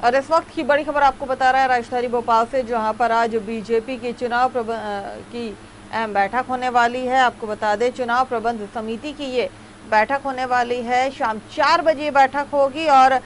और इस वक्त की बड़ी खबर आपको बता रहा है राजधानी भोपाल से, जहां पर आज बीजेपी की की अहम बैठक होने वाली है। आपको बता दें, चुनाव प्रबंध समिति की ये बैठक होने वाली है। शाम 4 बजे बैठक होगी और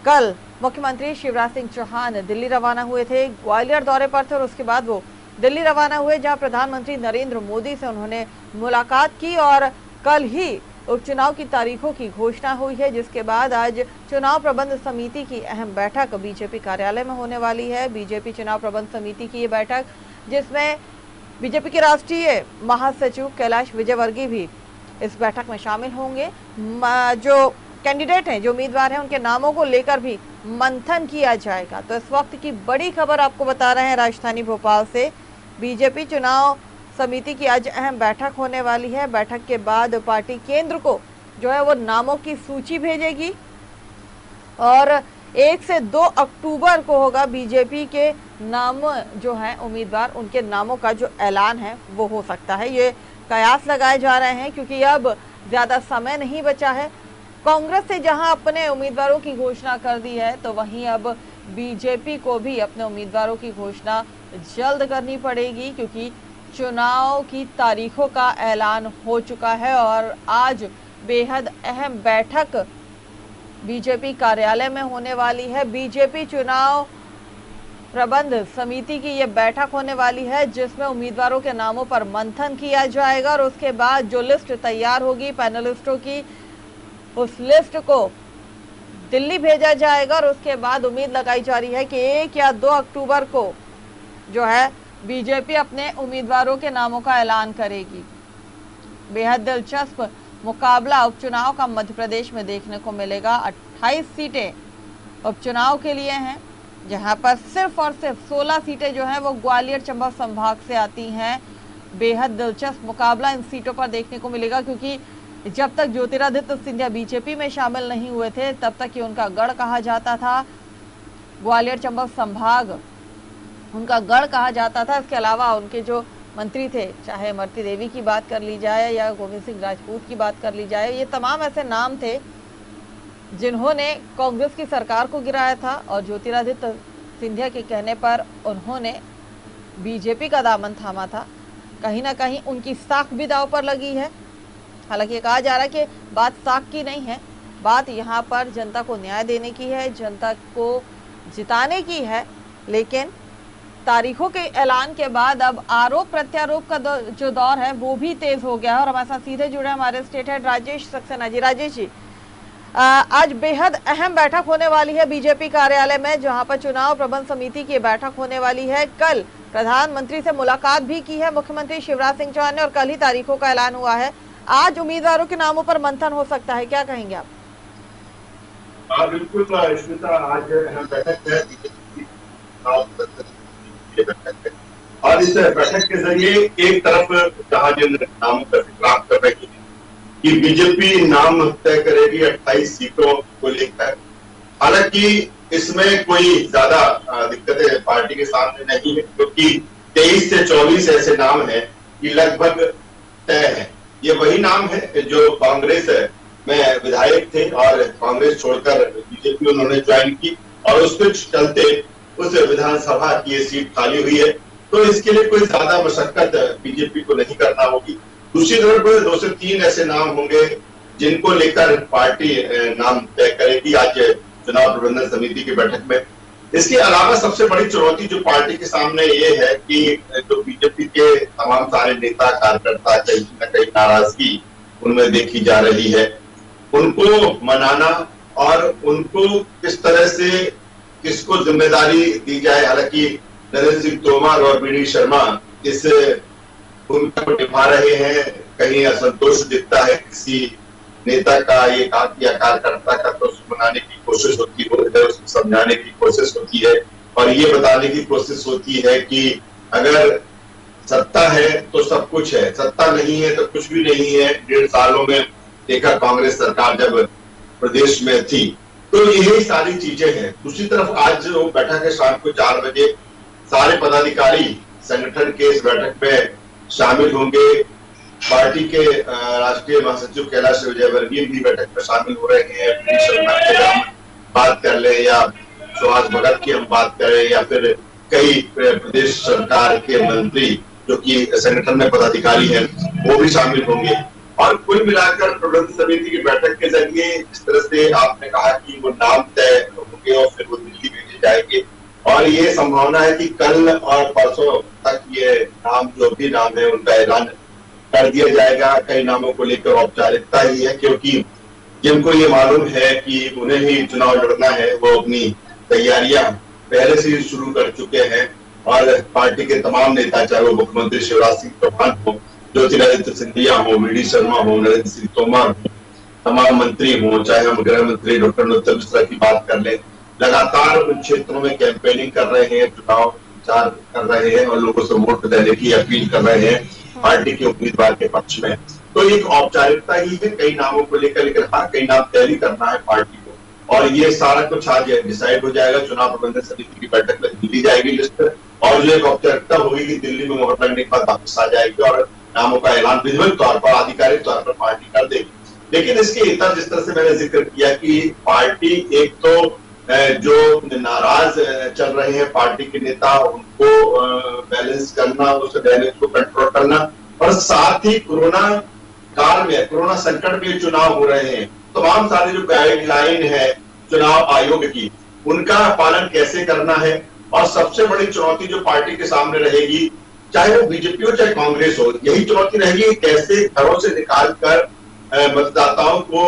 कल मुख्यमंत्री शिवराज सिंह चौहान दिल्ली रवाना हुए थे, ग्वालियर दौरे पर थे और उसके बाद वो दिल्ली रवाना हुए, जहां प्रधानमंत्री नरेंद्र मोदी से उन्होंने मुलाकात की और कल ही उपचुनाव की तारीखों की घोषणा हुई है, जिसके बाद आज चुनाव प्रबंध समिति की अहम बैठक बीजेपी कार्यालय में होने वाली है। बीजेपी चुनाव प्रबंध समिति की ये बैठक, जिसमें बीजेपी के राष्ट्रीय महासचिव कैलाश विजयवर्गीय भी इस बैठक में शामिल होंगे। जो कैंडिडेट हैं, जो उम्मीदवार हैं, उनके नामों को लेकर भी मंथन किया जाएगा। तो इस वक्त की बड़ी खबर आपको बता रहे हैं राजधानी भोपाल से, बीजेपी चुनाव समिति की आज अहम बैठक होने वाली है। बैठक के बाद पार्टी केंद्र को जो है वो नामों की सूची भेजेगी और 1 से 2 अक्टूबर को होगा बीजेपी के नाम जो है उम्मीदवार, उनके नामों का जो ऐलान है वो हो सकता है। ये कयास लगाए जा रहे हैं क्योंकि अब ज्यादा समय नहीं बचा है। कांग्रेस से जहां अपने उम्मीदवारों की घोषणा कर दी है, तो वहीं अब बीजेपी को भी अपने उम्मीदवारों की घोषणा जल्द करनी पड़ेगी, क्योंकि चुनाव की तारीखों का ऐलान हो चुका है और आज बेहद अहम बैठक बीजेपी कार्यालय में होने वाली है। बीजेपी चुनाव प्रबंध समिति की ये बैठक होने वाली है, जिसमें उम्मीदवारों के नामों पर मंथन किया जाएगा और उसके बाद जो लिस्ट तैयार होगी पैनलिस्टों की, उस लिस्ट को दिल्ली भेजा जाएगा और उसके बाद उम्मीद लगाई जा रही है कि 1 या 2 अक्टूबर को जो है बीजेपी अपने उम्मीदवारों के नामों का ऐलान करेगी। बेहद दिलचस्प मुकाबला उपचुनाव का मध्य प्रदेश में देखने को मिलेगा। 28 सीटें उपचुनाव के लिए हैं, जहां पर सिर्फ और सिर्फ 16 सीटें जो हैं वो ग्वालियर चंबा संभाग से आती हैं। बेहद दिलचस्प मुकाबला इन सीटों पर देखने को मिलेगा, क्योंकि जब तक ज्योतिरादित्य सिंधिया बीजेपी में शामिल नहीं हुए थे, तब तक ये उनका गढ़ कहा जाता था। ग्वालियर चंबा संभाग उनका गढ़ कहा जाता था। इसके अलावा उनके जो मंत्री थे, चाहे इमरती देवी की बात कर ली जाए या गोविंद सिंह राजपूत की बात कर ली जाए, ये तमाम ऐसे नाम थे जिन्होंने कांग्रेस की सरकार को गिराया था और ज्योतिरादित्य सिंधिया के कहने पर उन्होंने बीजेपी का दामन थामा था। कहीं ना कहीं उनकी साख भी दांव पर लगी है। हालांकि ये कहा जा रहा है कि बात साख की नहीं है, बात यहाँ पर जनता को न्याय देने की है, जनता को जिताने की है। लेकिन तारीखों के ऐलान के बाद अब आरोप प्रत्यारोप का जो दौर है वो भी तेज हो गया है और हमारे साथ सीधे जुड़े हमारे स्टेट हेड राजेश सक्सेना जी। राजेश जी, आज बेहद अहम बैठक होने वाली है बीजेपी कार्यालय में, जहां पर चुनाव प्रबंध समिति की बैठक होने वाली है। कल प्रधानमंत्री से मुलाकात भी की है मुख्यमंत्री शिवराज सिंह चौहान ने और कल ही तारीखों का ऐलान हुआ है। आज उम्मीदवारों के नामों पर मंथन हो सकता है, क्या कहेंगे आप? बिल्कुल स्मिता, आज अहम बैठक है और इस बैठक के जरिए एक तरफ जहां जिन नामों का जिक्र कर रही है कि बीजेपी नाम तय करेगी 28 सीटों को लेकर। हालांकि इसमें कोई ज्यादा दिक्कतें पार्टी के सामने नहीं है, क्योंकि 23 से 24 ऐसे नाम हैं कि लगभग तय है। ये वही नाम है जो कांग्रेस में विधायक थे और कांग्रेस छोड़कर बीजेपी उन्होंने ज्वाइन की और उसके चलते उस विधानसभा की ये सीट खाली हुई है, तो इसके लिए कोई ज्यादा मशक्कत बीजेपी को नहीं करना होगी। दूसरी तरफ 2 से 3 ऐसे नाम होंगे जिनको लेकर पार्टी नाम तय करेगी आज चुनाव प्रबंधन समिति की बैठक में। इसके अलावा सबसे बड़ी चुनौती जो पार्टी के सामने ये है कि जो बीजेपी के तमाम सारे नेता कार्यकर्ता कहीं न कहीं नाराजगी उनमें देखी जा रही है, उनको मनाना और उनको किस तरह से किसको जिम्मेदारी दी जाए। हालांकि नरेंद्र सिंह तोमर और बी डी शर्मा इस भूमिका को निभा रहे हैं। कहीं असंतोष दिखता है किसी नेता का ये कार्यकर्ता का, तो उसको मनाने की कोशिश होती है, उसको समझाने की कोशिश होती है और ये बताने की कोशिश होती है कि अगर सत्ता है तो सब कुछ है, सत्ता नहीं है तो कुछ भी नहीं है। 1.5 सालों में देखा कांग्रेस सरकार जब प्रदेश में थी, तो यही सारी चीजें हैं। दूसरी तरफ आज जो बैठक है शाम को 4 बजे, सारे पदाधिकारी संगठन के इस बैठक में शामिल होंगे। पार्टी के राष्ट्रीय महासचिव कैलाश विजयवर्गीय भी बैठक में शामिल हो रहे हैं। शर्मा के बात कर ले या सुहास भगत की हम बात करें या फिर कई प्रदेश सरकार के मंत्री जो कि संगठन में पदाधिकारी हैं वो भी शामिल होंगे। और कुल मिलाकर प्रबंध समिति की बैठक के जरिए जिस तरह से आपने कहा कि वो नाम तय होंगे और फिर वो दिल्ली भेजे जाएंगे, और ये संभावना है कि कल और परसों तक ये नाम जो भी नाम है उनका ऐलान कर दिया जाएगा। कई नामों को लेकर औपचारिकता ही है, क्योंकि जिनको ये मालूम है कि उन्हें ही चुनाव लड़ना है वो अपनी तैयारियां पहले से ही शुरू कर चुके हैं। और पार्टी के तमाम नेता, चाहे वो मुख्यमंत्री शिवराज सिंह चौहान हो, ज्योतिरादित्य सिंधिया हो, वी.डी. शर्मा हो, नरेंद्र सिंह तोमर, तमाम मंत्री हो, चाहे हम गृह मंत्री डॉक्टर नरोत्तम मिश्रा की बात कर लें, लगातार उन क्षेत्रों में कैंपेनिंग कर रहे हैं, चुनाव प्रचार कर रहे हैं और लोगों से वोट देने की अपील कर रहे हैं पार्टी के उम्मीदवार के पक्ष में। तो एक औपचारिकता ही है कई नामों को लेकर, लेकिन हाँ कई नाम तय करना है पार्टी को, और ये सारा कुछ आज डिसाइड हो जाएगा। चुनाव प्रबंधन समिति की बैठक में दी जाएगी लिस्ट, और जो एक औपचारिकता होगी कि दिल्ली में मोहर लगने के बाद वापस आ जाएगी और नामों का ऐलान विधिवत तौर पर, आधिकारिक तौर पर पार्टी कर देगी। लेकिन इसके इतर जिस तरह से मैंने जिक्र किया कि पार्टी एक तो जो नाराज चल रहे हैं पार्टी के नेता, उनको बैलेंस करना, उस बैलेंस को कंट्रोल करना, और साथ ही कोरोना काल में, कोरोना संकट में चुनाव हो रहे हैं, तमाम सारे जो गाइडलाइन है चुनाव आयोग की, उनका पालन कैसे करना है। और सबसे बड़ी चुनौती जो पार्टी के सामने रहेगी, चाहे वो बीजेपी हो चाहे कांग्रेस हो, यही चुनौती रहेगी कैसे घरों से निकाल कर मतदाताओं को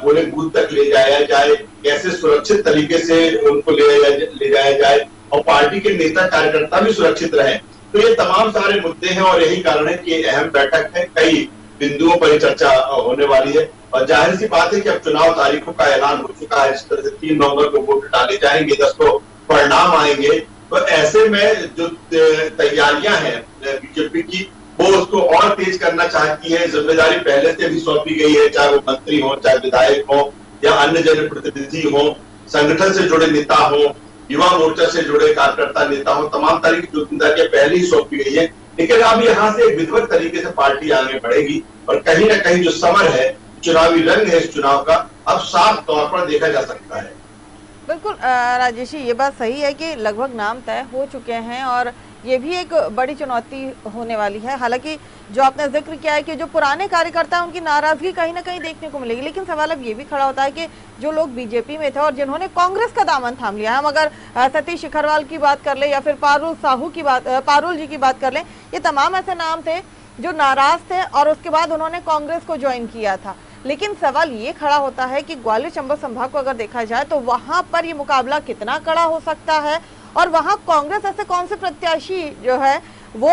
पोलिंग बूथ तक ले जाया जाए, कैसे सुरक्षित तरीके से उनको ले जाया जाए और पार्टी के नेता कार्यकर्ता भी सुरक्षित रहें। तो ये तमाम सारे मुद्दे हैं और यही कारण है कि अहम बैठक है, कई बिंदुओं पर चर्चा होने वाली है। और जाहिर सी बात है कि अब चुनाव तारीखों का ऐलान हो चुका है, इस तरह से 3 नवंबर को वोट डाले जाएंगे, 10 को परिणाम आएंगे। तो ऐसे में जो तैयारियां हैं बीजेपी की, वो उसको और तेज करना चाहती है। जिम्मेदारी पहले से भी सौंपी गई है, चाहे वो मंत्री हो, चाहे विधायक हो या अन्य जनप्रतिनिधि हो, संगठन से जुड़े नेता हो, युवा मोर्चा से जुड़े कार्यकर्ता नेता हो, तमाम तरह की जिम्मेदारियां पहले ही सौंपी गई है। लेकिन अब यहाँ से एक विधिवत तरीके से पार्टी आगे बढ़ेगी और कहीं ना कहीं जो समर है, चुनावी रंग है इस चुनाव का, अब साफ तौर पर देखा जा सकता है। बिल्कुल राजेश जी, ये बात सही है कि लगभग नाम तय हो चुके हैं और ये भी एक बड़ी चुनौती होने वाली है। हालांकि जो आपने जिक्र किया है कि जो पुराने कार्यकर्ता हैं उनकी नाराजगी कहीं ना कहीं देखने को मिलेगी, लेकिन सवाल अब ये भी खड़ा होता है कि जो लोग बीजेपी में थे और जिन्होंने कांग्रेस का दामन थाम लिया, हम अगर सतीश शिखरवाल की बात कर ले या फिर पारुल जी की बात कर ले, ये तमाम ऐसे नाम थे जो नाराज थे और उसके बाद उन्होंने कांग्रेस को ज्वाइन किया था। लेकिन सवाल ये खड़ा होता है कि ग्वालियर चंबल संभाग को अगर देखा जाए तो वहां पर ये मुकाबला कितना कड़ा हो सकता है और वहां कांग्रेस ऐसे कौन से प्रत्याशी जो है वो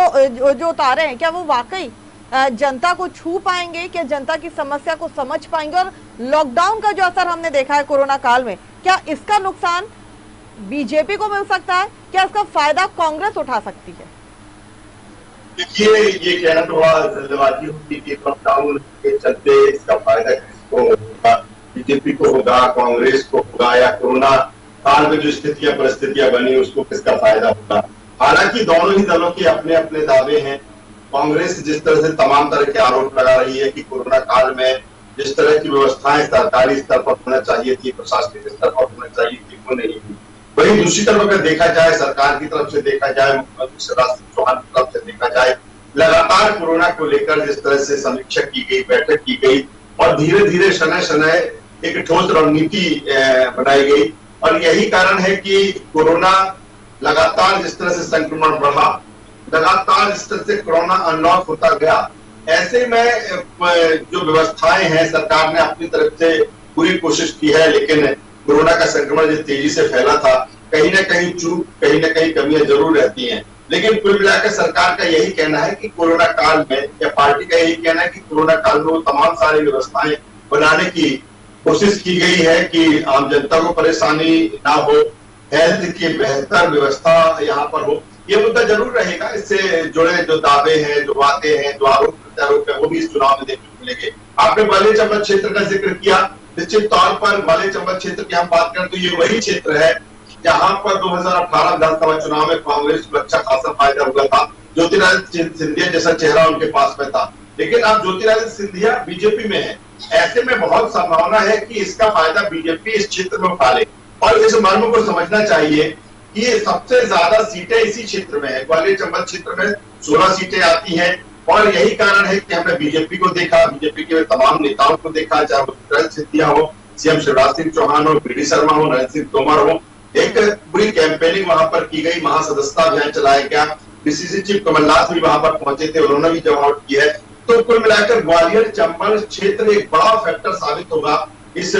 जो उतारे हैं, क्या वो वाकई जनता को छू पाएंगे, क्या जनता की समस्या को समझ पाएंगे? और लॉकडाउन का जो असर हमने देखा है कोरोना काल में, क्या इसका नुकसान बीजेपी को मिल सकता है, क्या इसका फायदा कांग्रेस उठा सकती है? देखिए, ये कहना तो जल्दबाजी होती कि लॉकडाउन के चलते इसका फायदा किसको होगा, बीजेपी को होगा, कांग्रेस को होगा, या कोरोना काल में जो स्थितियां परिस्थितियां बनी उसको किसका फायदा होगा। हालांकि दोनों ही दलों के अपने अपने दावे हैं। कांग्रेस जिस तरह से तमाम तरह के आरोप लगा रही है कि कोरोना काल में जिस तरह की व्यवस्थाएं सरकारी स्तर पर होना चाहिए थी, प्रशासनिक स्तर पर होना चाहिए थी, वो नहीं हुई। वही दूसरी तरफ अगर देखा जाए, सरकार की तरफ से देखा जाए, मुख्यमंत्री शिवराज सिंह चौहान की तरफ से देखा जाए, लगातार कोरोना को लेकर जिस तरह से समीक्षा की गई, बैठक की गई और धीरे धीरे शनय शनय एक ठोस रणनीति बनाई गई। और यही कारण है कि कोरोना लगातार जिस तरह से संक्रमण बढ़ा, लगातार जिस तरह से कोरोना अनलॉक होता गया, ऐसे में जो व्यवस्थाएं हैं सरकार ने अपनी तरफ से पूरी कोशिश की है, लेकिन कोरोना का संक्रमण जिस तेजी से फैला था, कहीं ना कहीं चूक, कहीं ना कहीं कमियां जरूर रहती हैं। लेकिन कुल मिलाकर सरकार का यही कहना है कि कोरोना काल में, या पार्टी का यही कहना है कि कोरोना काल में वो तमाम सारी व्यवस्थाएं बनाने की कोशिश की गई है कि आम जनता को परेशानी ना हो, हेल्थ की बेहतर व्यवस्था यहाँ पर हो। ये मुद्दा जरूर रहेगा। इससे जुड़े जो दावे हैं, जो बातें हैं, जो आरोप प्रत्यारोप है, वो भी इस चुनाव में देखने को मिलेंगे। आपने ग्वालियर चंबल क्षेत्र का जिक्र किया, निश्चित तौर पर ग्वालियर चंबल क्षेत्र की हम बात करें तो ये वही क्षेत्र है जहां पर 2018 विधानसभा चुनाव में कांग्रेस को अच्छा खासा फायदा हुआ था। ज्योतिरादित्य सिंधिया जैसा चेहरा उनके पास में था, लेकिन अब ज्योतिरादित्य सिंधिया बीजेपी में है। ऐसे में बहुत संभावना है कि इसका फायदा बीजेपी इस क्षेत्र में उठा ले और इस मर्म को समझना चाहिए कि सबसे ज्यादा सीटें इसी क्षेत्र में है। ग्वालियर चंबल क्षेत्र में 16 सीटें आती हैं और यही कारण है कि हमने बीजेपी को देखा, बीजेपी के तमाम नेताओं को देखा, चाहे वो ज्योतिरादित्य सिंधिया हो, सीएम शिवराज सिंह चौहान हो, बीडी शर्मा हो, नरेंद्र सिंह तोमर हो, एक पूरी कैंपेनिंग वहां पर की गई, महासदस्यता अभियान चलाया गया, पीसीसी चीफ कमलनाथ भी वहां पर पहुंचे थे, उन्होंने भी जमावट की है। तो कुल मिलाकर ग्वालियर चंबल क्षेत्र एक बड़ा फैक्टर साबित होगा इस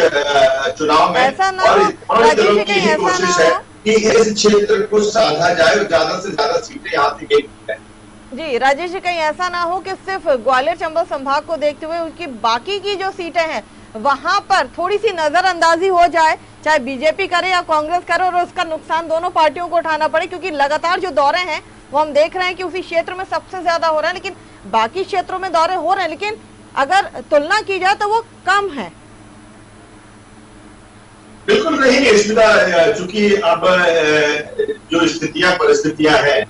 चुनाव में और दलों की यही कोशिश है कि इस क्षेत्र को साधा जाए और ज्यादा से ज्यादा सीटें यहाँ से गेन की जाए। जी राजेश जी, कहीं ऐसा ना हो कि सिर्फ ग्वालियर चंबल संभाग को देखते हुए उनकी बाकी की जो सीटें हैं वहां पर थोड़ी सी नजरअंदाजी हो जाए, चाहे बीजेपी करे या कांग्रेस करे, और उसका नुकसान दोनों पार्टियों को उठाना पड़े, क्योंकि लगातार जो दौरे हैं वो हम देख रहे हैं कि उसी क्षेत्र में सबसे ज्यादा हो रहा है, लेकिन बाकी क्षेत्रों में दौरे हो रहे हैं, लेकिन अगर तुलना की जाए तो वो कम है। बिल्कुल नहीं स्मिता, चूंकि अब जो स्थितियां परिस्थितियां हैं,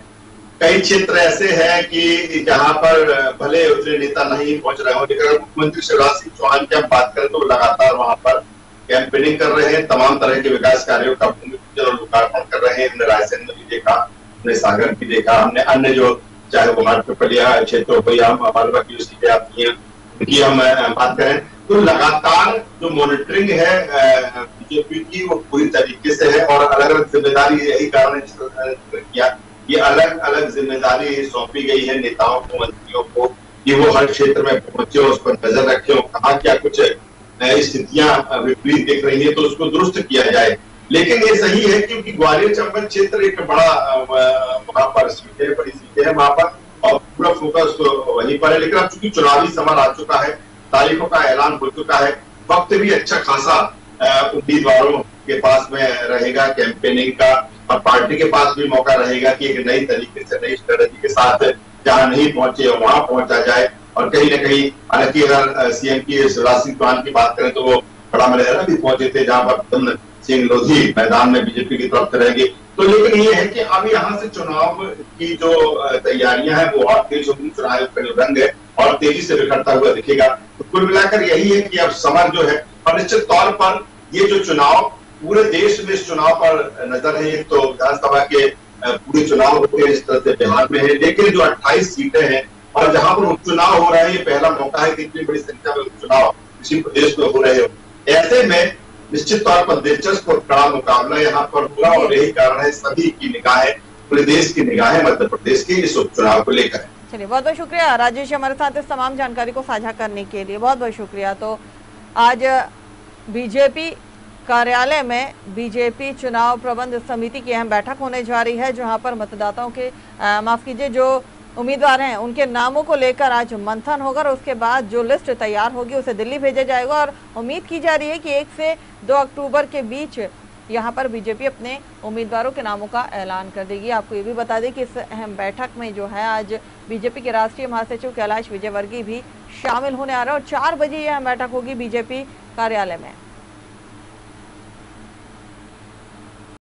कई क्षेत्र ऐसे हैं कि जहां पर भले उतने नेता नहीं पहुंच रहे हो, लेकिन मुख्यमंत्री शिवराज सिंह चौहान की हम बात करें तो लगातार वहां पर कैंपेनिंग कर रहे हैं, तमाम तरह के विकास कार्यों का भूमि पूजन और लोकार्पण कर रहे हैं। हमने रायसेन में भी देखा, हमने सागर भी देखा, हमने अन्य जो चाहे वो मार्टपलिया क्षेत्र हो या मालवा की सीटें आती हैं उनकी हम बात करें, तो लगातार जो मॉनिटरिंग है बीजेपी की वो पूरी तरीके से है और अलग अलग जिम्मेदारी, यही कारण किया ये अलग अलग जिम्मेदारी सौंपी गई है नेताओं को, मंत्रियों को, कि वो हर क्षेत्र में पहुंचे, उस पर नजर रखे, कहा क्या कुछ स्थितियां विपरीत दिख रही है तो उसको दुरुस्त किया जाए। लेकिन ये सही है क्योंकि ग्वालियर चंबल क्षेत्र एक बड़ा वहां पर सीटें, बड़ी सीटें हैं वहां पर और पूरा फोकस वहीं पर है। लेकिन अब चूंकि चुनावी समय आ चुका है, तारीखों का ऐलान हो चुका है, वक्त भी अच्छा खासा उम्मीदवारों के पास में रहेगा कैंपेनिंग का और पार्टी के पास भी मौका रहेगा कि एक नई तरीके से, नई स्ट्रेटेजी के साथ जहां नहीं पहुंचे वहां पहुंचा जाए। और कहीं ना कहीं, हालांकि अगर सीएम की शिवराज सिंह चौहान की बात करें तो वो बड़ा मलहरा भी पहुंचे थे जहां पर प्रद्युम्न सिंह लोधी मैदान में बीजेपी की तरफ से रहेंगे। तो लेकिन ये है कि अब यहाँ से चुनाव की जो तैयारियां हैं वो और तेज होगी, चुनाव का जो रंग है और तेजी से बिखरता हुआ दिखेगा। तो कुल मिलाकर यही है कि अब समर जो है, और निश्चित तौर पर ये जो चुनाव पूरे देश में इस चुनाव पर नजर है। एक तो विधानसभा के पूरे चुनाव होते हैं इस तरह से बिहार में है, लेकिन जो 28 सीटें हैं और जहां पर उपचुनाव हो रहे हैं, ये पहला मौका है कि इतनी बड़ी संख्या में उपचुनाव किसी प्रदेश में हो रहे हो। ऐसे में निश्चित तौर पर दिलचस्प और कड़ा मुकाबला यहाँ पर होगा और यही कारण है सभी की निगाहें, पूरे देश की निगाहें मध्य प्रदेश के इस उपचुनाव को लेकर। चलिए, बहुत बहुत शुक्रिया राजेश, हमारे साथ इस तमाम जानकारी को साझा करने के लिए बहुत बहुत शुक्रिया। तो आज बीजेपी कार्यालय में बीजेपी चुनाव प्रबंध समिति की अहम बैठक होने जा रही है, जहां पर मतदाताओं के माफ कीजिए जो उम्मीदवार हैं उनके नामों को लेकर आज मंथन होगा और उसके बाद जो लिस्ट तैयार होगी उसे दिल्ली भेजा जाएगा। और उम्मीद की जा रही है कि 1 से 2 अक्टूबर के बीच यहां पर बीजेपी अपने उम्मीदवारों के नामों का ऐलान कर देगी। आपको ये भी बता दें कि इस अहम बैठक में जो है आज बीजेपी के राष्ट्रीय महासचिव कैलाश विजयवर्गीय भी शामिल होने आ रहे हैं और 4 बजे यह बैठक होगी बीजेपी कार्यालय में।